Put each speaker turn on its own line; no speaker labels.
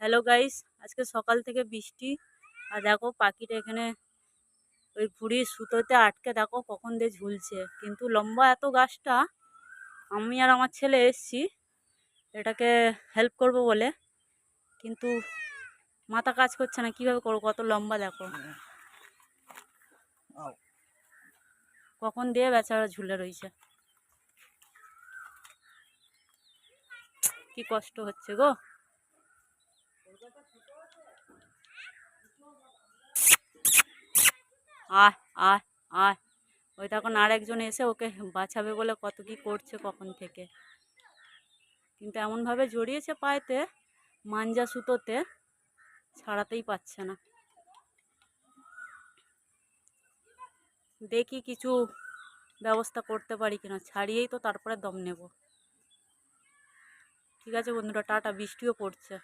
Hello guys, আজকে সকাল থেকে বৃষ্টি। আর দেখো পাখিটা এখানে ওই ঘুড়ির সুতোতে আটকে দেখো কখন দিয়ে ঝুলছে। কিন্তু লম্বা এত গাছটা, আমি আর আমার ছেলে এসছি এটাকে হেল্প করব বলে, কিন্তু মাথা কাজ করছে না, কিভাবে করবো? কত লম্বা দেখো, কখন দিয়ে বেচারা ঝুলে রয়েছে। কি কষ্ট হচ্ছে গো। আয় আয় আয়, ওই তখন আরেকজন এসে ওকে বাঁচাবে বলে কত কি করছে কখন থেকে। কিন্তু এমনভাবে জড়িয়েছে পায়েতে, মাঞ্জা সুতোতে, ছাড়াতেই পারছে না। দেখি কিছু ব্যবস্থা করতে পারি কিনা, ছাড়িয়েই তো তারপরে দম নেব। ঠিক আছে বন্ধুরা, টাটা। বৃষ্টিও পড়ছে।